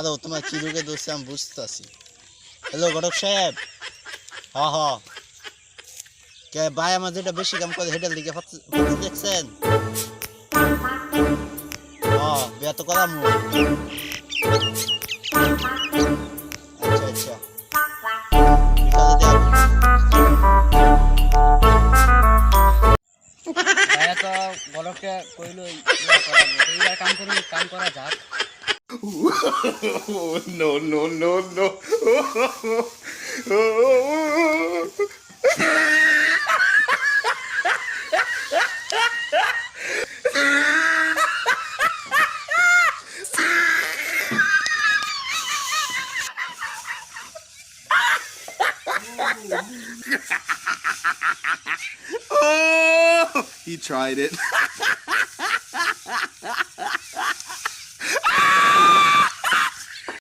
আরো তোমার কি রোগে ধরছে আমি বুঝতেছি। হ্যালো ঘটক সাহেব। হ হ কে ভাই আমার যেটা বেশি কাম করে হেটার দিকে দেখছেন? বিয়া তো করামু। আচ্ছা আচ্ছা বিকালে দেয়া ভাইয়া তো বলককে কইলো ইয়া করাবো, তো এইবার কাম করা যাক। No, no, no, no. Oh, he tried it.